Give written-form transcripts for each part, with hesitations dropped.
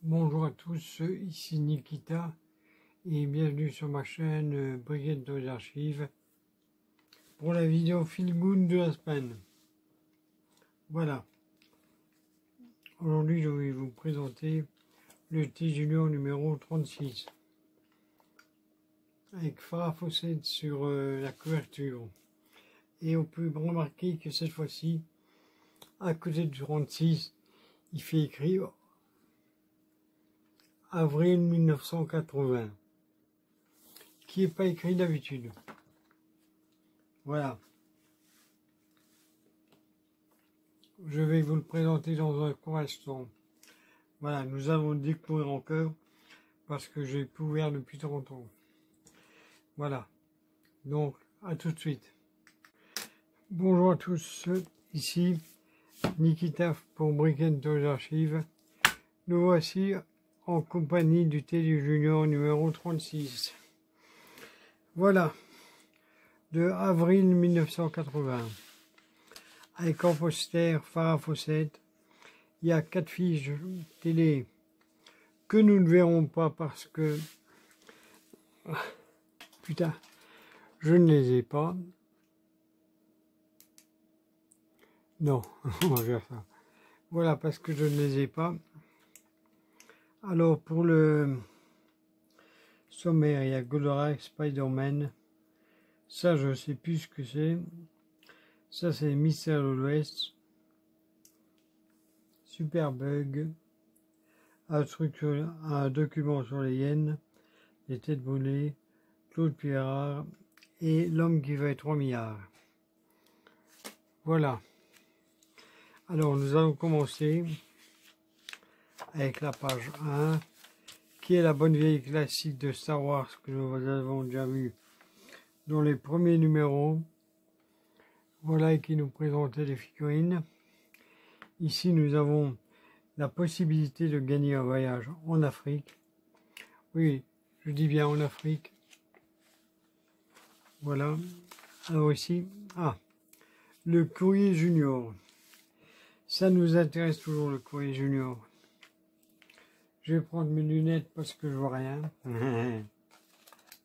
Bonjour à tous, ici Nikita et bienvenue sur ma chaîne Brigade des Archives pour la vidéo Feel Good de la semaine. Voilà, aujourd'hui je vais vous présenter le thé junior numéro 36 avec Farah Fawcett sur la couverture. Et on peut remarquer que cette fois-ci, à côté du 36, il fait écrire avril 1980, qui n'est pas écrit d'habitude. Voilà. Je vais vous le présenter dans un court instant. Voilà, nous allons le découvrir encore parce que j'ai pu ouvert depuis 30 ans. Voilà. Donc, à tout de suite. Bonjour à tous, ici Nikita pour Brigade des Archives. Nous voici en compagnie du thé du junior numéro 36. Voilà, de avril 1980. Avec en poster Farah Fawcett. Il y a 4 fiches télé que nous ne verrons pas parce que putain, je ne les ai pas. Non, on va faire ça. Voilà, parce que je ne les ai pas. Alors pour le sommaire, il y a Goldorak, Spider-Man. Ça, je ne sais plus ce que c'est. Ça, c'est Mystère de l'Ouest. Superbug. Un document sur les hyènes. Les têtes brûlées. Claude Pierrard. Et l'homme qui va être 3 milliards. Voilà. Alors, nous allons commencer avec la page 1, qui est la bonne vieille classique de Star Wars que nous avons déjà vu dans les premiers numéros. Voilà, qui nous présentait les figurines. Ici, nous avons la possibilité de gagner un voyage en Afrique. Oui, je dis bien en Afrique. Voilà. Alors ici, le courrier junior. Ça nous intéresse toujours, le courrier junior. Je vais prendre mes lunettes parce que je vois rien.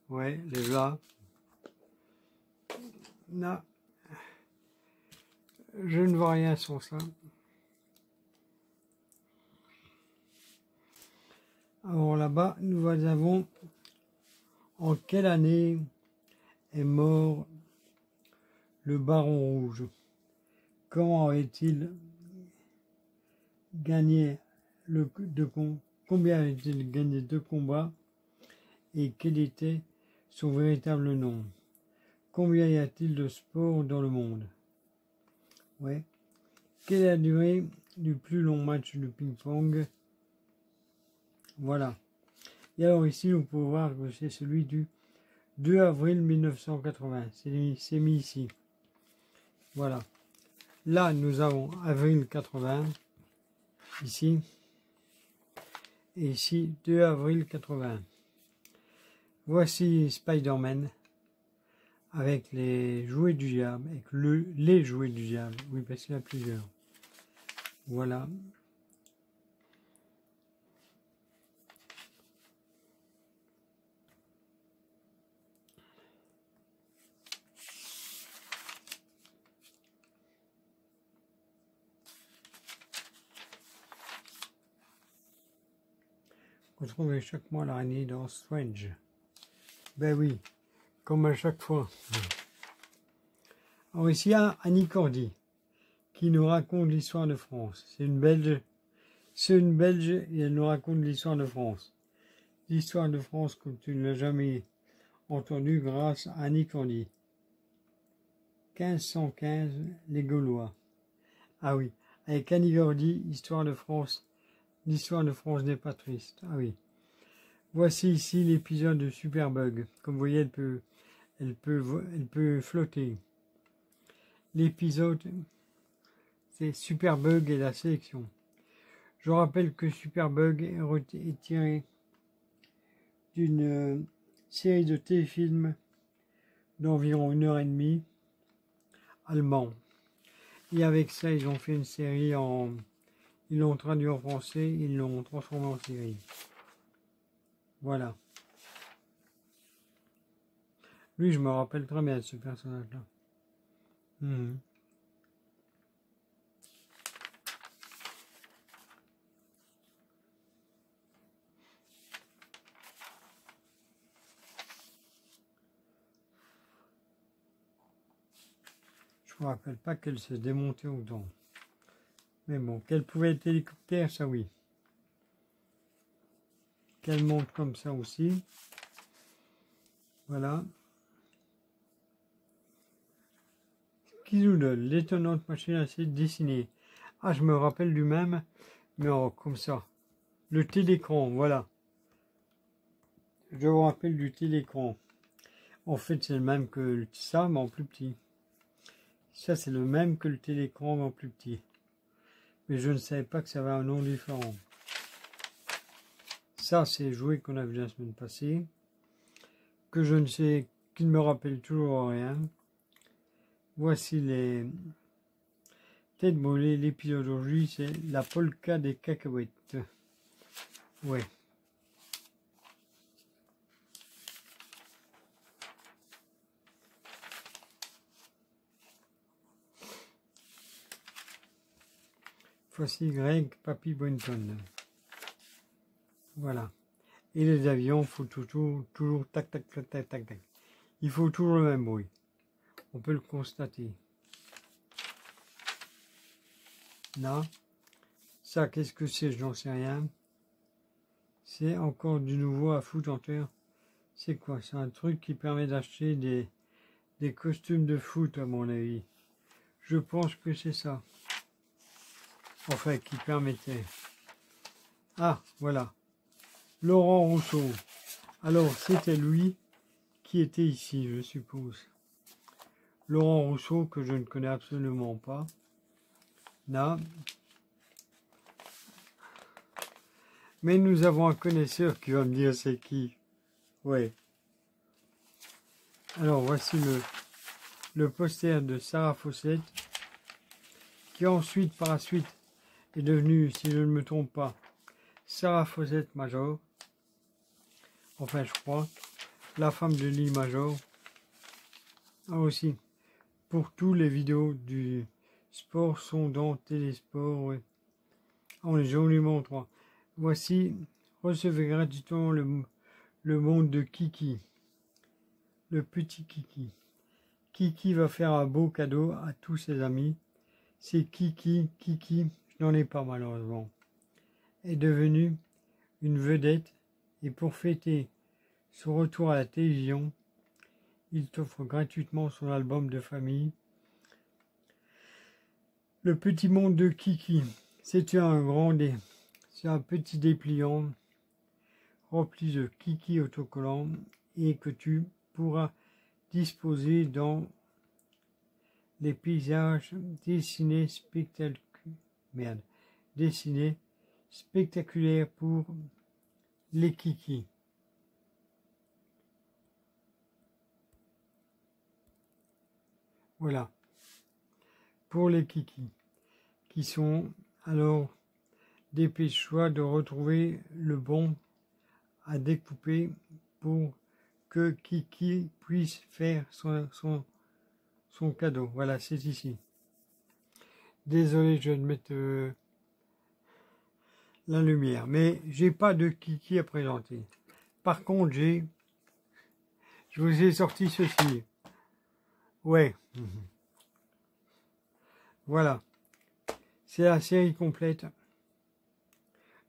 Ouais, déjà. Là, je ne vois rien sans ça. Alors là-bas, nous avons en quelle année est mort le Baron Rouge? Comment avait-il gagné combien avait-il gagné de combats et quel était son véritable nom? Combien y a-t-il de sports dans le monde? Ouais. Quelle est la durée du plus long match de ping-pong? Voilà. Et alors ici, on peut voir que c'est celui du 2 avril 1980. C'est mis ici. Voilà. Là, nous avons avril 80. Ici. Et ici, 2 avril 80. Voici Spider-Man. Avec les jouets du diable. Avec les jouets du diable. Oui, parce qu'il y en a plusieurs. Voilà. Retrouvez chaque mois l'araignée dans Strange. Ben oui, comme à chaque fois. Alors ici, il y a Annie Cordy qui nous raconte l'histoire de France. C'est une Belge et elle nous raconte l'histoire de France. L'histoire de France comme tu ne l'as jamais entendu grâce à Annie Cordy. 1515, les Gaulois. Ah oui, avec Annie Cordy, histoire de France. L'histoire de France n'est pas triste. Ah oui. Voici ici l'épisode de Superbug. Comme vous voyez, elle peut flotter. L'épisode, c'est Superbug et la sélection. Je rappelle que Superbug est tiré d'une série de téléfilms d'environ 1h30 allemand. Et avec ça, ils ont fait une série Ils l'ont traduit en français, ils l'ont transformé en série. Voilà. Lui, je me rappelle très bien de ce personnage-là. Je me rappelle pas qu'elle s'est démontée autant. Mais bon, qu'elle pouvait être hélicoptère, ça oui. Qu'elle monte comme ça aussi. Voilà. Kizoodle, l'étonnante machine à dessiner. Ah, je me rappelle du même, mais comme ça. Le télécran, voilà. Je me rappelle du télécran. En fait, c'est le même que ça, mais en plus petit. Ça, c'est le même que le télécran, mais en plus petit. Mais je ne savais pas que ça avait un nom différent. Ça, c'est le jouet qu'on a vu la semaine passée. Que je ne sais, qui ne me rappelle toujours rien. Voici les têtes brûlées. L'épisode d'aujourd'hui, c'est la polka des cacahuètes. Ouais. Voici Greg Papy Boynton. Voilà. Et les avions, il faut toujours tac, tac, tac, tac, tac, tac. Il faut toujours le même bruit. On peut le constater. Là, ça, qu'est-ce que c'est? Je n'en sais rien. C'est encore du nouveau à foutre en terre. C'est quoi? C'est un truc qui permet d'acheter des costumes de foot, à mon avis. Je pense que c'est ça. Enfin, qui permettait. Ah, voilà. Laurent Rousseau. Alors, c'était lui qui était ici, je suppose. Laurent Rousseau, que je ne connais absolument pas. Là. Mais nous avons un connaisseur qui va me dire c'est qui. Ouais. Alors, voici le poster de Sarah Fawcett, qui ensuite, par la suite, est devenue, si je ne me trompe pas, Sarah Fawcett Major. Enfin, je crois. La femme de Lee Major. Ah, aussi. Pour tous les vidéos du sport sont dans Télésport. Ouais. On est joliment trois. Voici, recevez gratuitement le monde de Kiki. Le petit Kiki. Kiki va faire un beau cadeau à tous ses amis. C'est Kiki, je n'en ai pas malheureusement, est devenue une vedette et pour fêter son retour à la télévision, il t'offre gratuitement son album de famille. Le petit monde de Kiki, c'est un petit dépliant rempli de Kiki autocollants et que tu pourras disposer dans les paysages dessinés spectaculaires pour les Kiki. Voilà. Pour les Kiki, qui sont alors dépêche-toi de retrouver le bon à découper pour que Kiki puisse faire son cadeau. Voilà, c'est ici. Désolé, je vais mettre la lumière, mais j'ai pas de Kiki à présenter. Par contre, je vous ai sorti ceci. Ouais. Voilà. C'est la série complète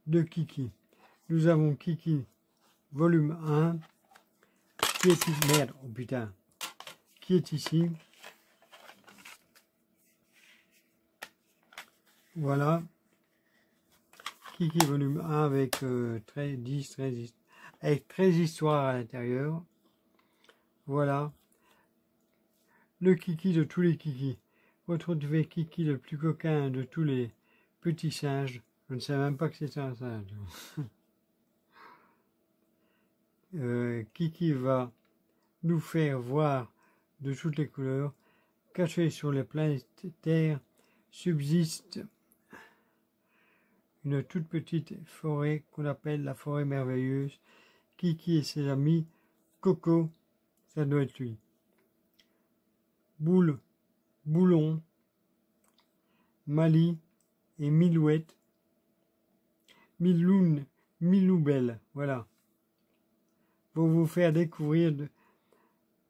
de Kiki. Nous avons Kiki volume 1 qui est ici. Merde, oh putain. Qui est ici. Voilà. Kiki volume 1 avec 13 histoires à l'intérieur. Voilà. Le Kiki de tous les Kiki. Retrouvez Kiki le plus coquin de tous les petits singes. Je ne savais même pas que c'était un singe. Kiki va nous faire voir de toutes les couleurs. Caché sur les planètes Terre subsiste une toute petite forêt qu'on appelle la forêt merveilleuse. Kiki et ses amis. Coco, ça doit être lui. Boule, Boulon, Mali et Milouette. Miloune, Miloubelle, voilà. Pour vous faire découvrir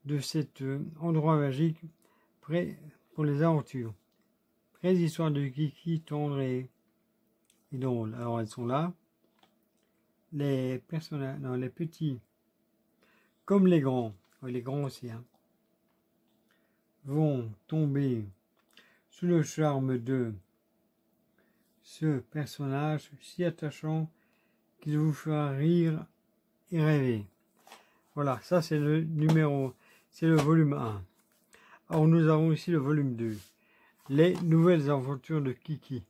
de cet endroit magique prêt pour les aventures. 13 histoires de Kiki, tendre et drôles. Alors elles sont là. Les personnages, non, les petits, comme les grands aussi, hein, vont tomber sous le charme de ce personnage si attachant qu'il vous fera rire et rêver. Voilà, ça c'est le numéro, c'est le volume 1. Alors nous avons ici le volume 2. Les nouvelles aventures de Kiki.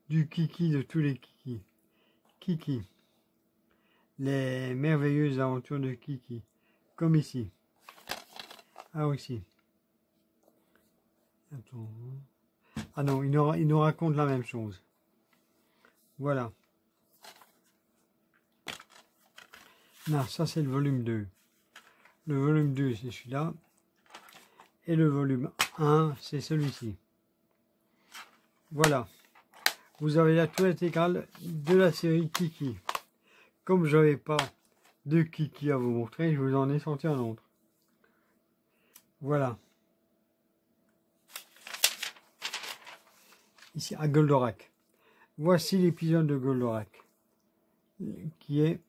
Du Kiki de tous les Kiki. Kiki. Les merveilleuses aventures de Kiki. Comme ici. Ah aussi. Attends. Ah non, il nous raconte la même chose. Voilà. Non, ça c'est le volume 2. Le volume 2 c'est celui-là. Et le volume 1 c'est celui-ci. Voilà. Vous avez la toile intégrale de la série Kiki. Comme je n'avais pas de Kiki à vous montrer, je vous en ai sorti un autre. Voilà. Ici à Goldorak. Voici l'épisode de Goldorak. Qui est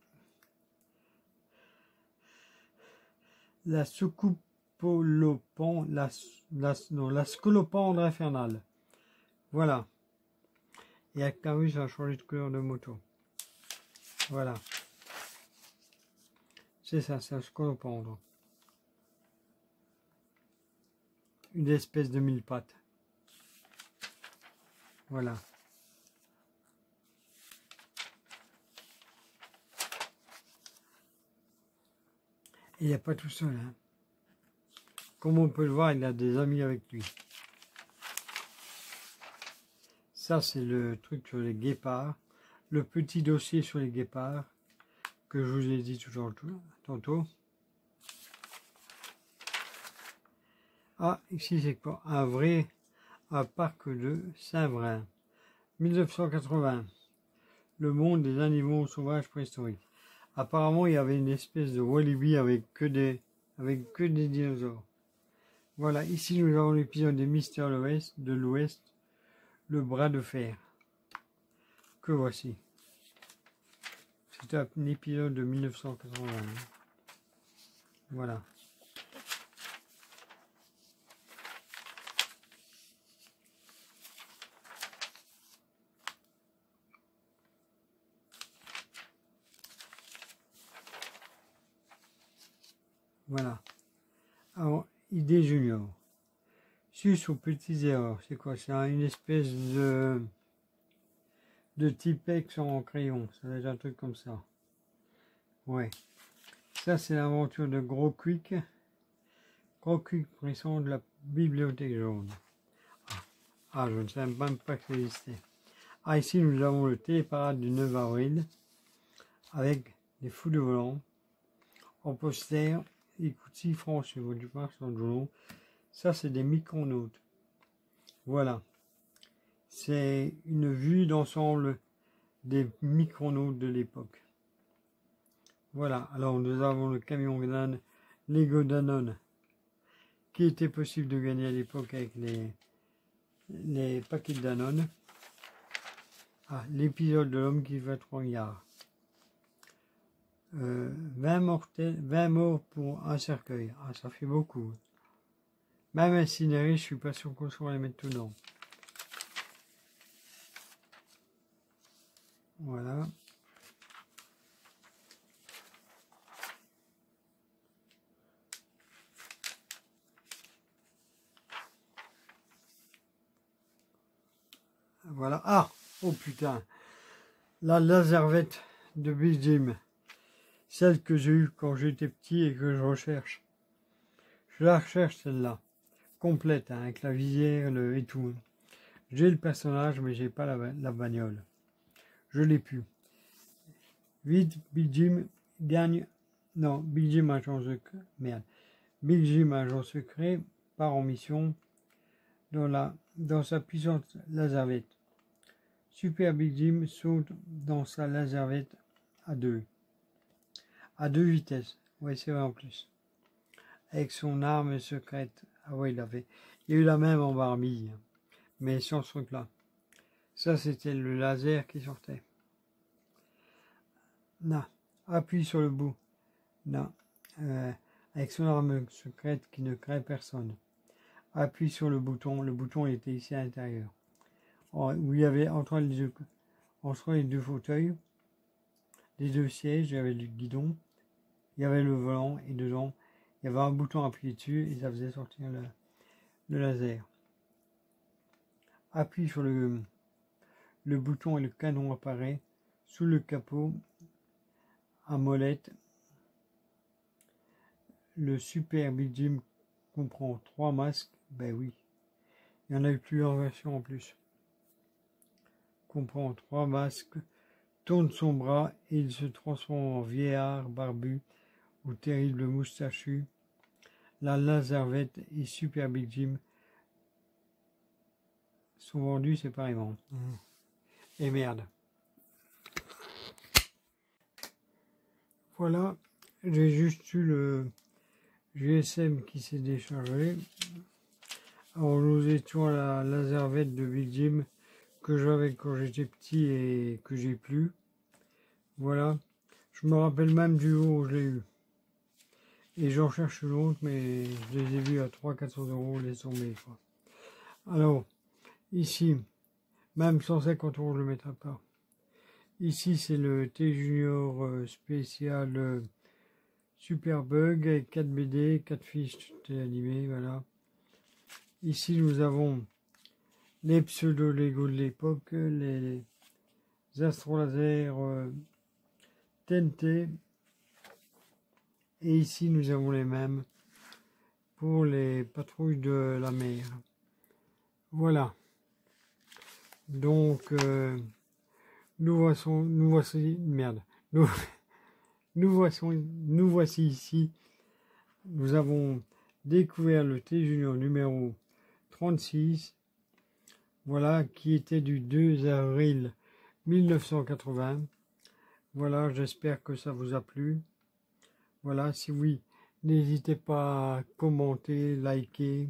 la la scolopendre infernale. Voilà. Et Actarus a changé de couleur de moto. Voilà. C'est ça, c'est un scolopendre. Une espèce de mille pattes. Voilà. Et il n'est pas tout seul. Hein. Comme on peut le voir, il a des amis avec lui. Ça, c'est le truc sur les guépards. Le petit dossier sur les guépards que je vous ai dit tantôt. Ah, ici, c'est quoi? Un parc de Saint-Vrain. 1980. Le monde des animaux sauvages préhistoriques. Apparemment, il y avait une espèce de Walibi avec que des dinosaures. Voilà, ici nous avons l'épisode des Mystères de l'Ouest, le bras de fer. Que voici. C'est un épisode de 1980. Voilà. Voilà. Alors, idée junior. Sus aux petites erreurs. C'est quoi? C'est une espèce de Tipex en crayon. Ça va être un truc comme ça. Ouais. Ça, c'est l'aventure de Gros Quick. Gros Quick pressant de la bibliothèque jaune. Ah, je ne savais même pas que ça existait. Ah, ici, nous avons le téléparade du 9 avril. Avec des fous de volant. En poster. Il coûte 6 francs chez vous du parc dans le journal. Ça, c'est des micronautes. Voilà. C'est une vue d'ensemble des micronautes de l'époque. Voilà. Alors, nous avons le camion Lego Danone qui était possible de gagner à l'époque avec les paquets de Danone. Ah, l'épisode de l'homme qui va 3 milliards. 20 morts pour un cercueil. Ah, ça fait beaucoup. Même incinéré, je suis pas sûr qu'on soit les mettre dedans. Voilà. Voilà. Ah, oh putain. La laservette de Big Jim. Celle que j'ai eue quand j'étais petit et que je recherche. Je la recherche celle-là. Complète, hein, avec la visière et tout. J'ai le personnage, mais j'ai pas la bagnole. je l'ai pu. Vite, Big Jim gagne. Non, Big Jim agent secret. Merde. Big Jim agent secret part en mission dans sa puissante laservette. Super Big Jim saute dans sa laservette à deux vitesses. Ouais, c'est vrai en plus. Avec son arme secrète. Ah ouais, il y a eu la même en Barbie, mais sans ce truc-là. Ça, c'était le laser qui sortait. Non, appuie sur le bout. Non, avec son arme secrète qui ne crée personne. Appuie sur le bouton était ici à l'intérieur. Où il y avait entre les deux fauteuils, les deux sièges, il y avait le guidon, il y avait le volant, et dedans, il y avait un bouton appuyé dessus, et ça faisait sortir le laser. Appuie sur le bouton et le canon apparaît sous le capot à molette. Le Super Big Jim comprend 3 masques, ben oui, il y en a eu plusieurs versions en plus. Comprend 3 masques, tourne son bras et il se transforme en vieillard barbu ou terrible moustachu. La laservette et Super Big Jim sont vendus séparément. Et merde. Voilà, j'ai juste eu le GSM qui s'est déchargé. Alors nous étions à la laservette de Big Jim que j'avais quand j'étais petit et que j'ai plus. Voilà, je me rappelle même du jour où je l'ai eu. Et j'en cherche une autre, mais je les ai vus à 300-400 €, les tombés, quoi. Alors, ici, même 150 €, je le mettrai pas. Ici, c'est le T-Junior spécial Super Bug avec 4 BD, 4 fiches animées, voilà. Ici, nous avons les pseudo-Lego de l'époque, les astrolazers TNT. Et ici, nous avons les mêmes pour les patrouilles de la mer. Voilà. Donc, nous voici ici. Nous avons découvert le T-Junior numéro 36. Voilà, qui était du 2 avril 1980. Voilà, j'espère que ça vous a plu. Voilà, si oui, n'hésitez pas à commenter, liker,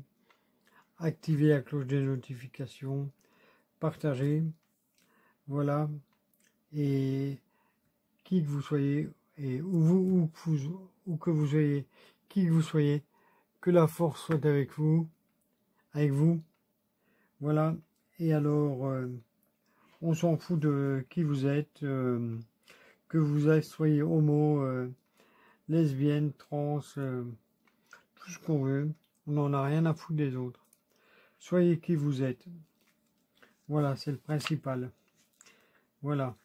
activer la cloche des notifications, partager. Voilà, et qui que vous soyez, et où que vous soyez, qui que vous soyez, que la force soit avec vous. Voilà, et alors, on s'en fout de qui vous êtes, que vous soyez homo, lesbienne, trans, tout ce qu'on veut, on n'en a rien à foutre des autres. Soyez qui vous êtes. Voilà, c'est le principal. Voilà.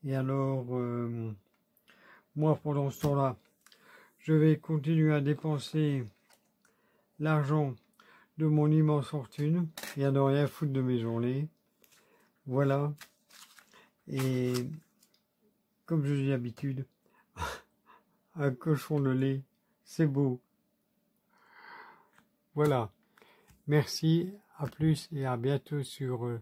Et alors, moi, pendant ce temps-là, je vais continuer à dépenser l'argent de mon immense fortune et à ne rien foutre de mes journées. Voilà. Et comme je dis d'habitude, un cochon de lait, c'est beau. Voilà. Merci, à plus et à bientôt sur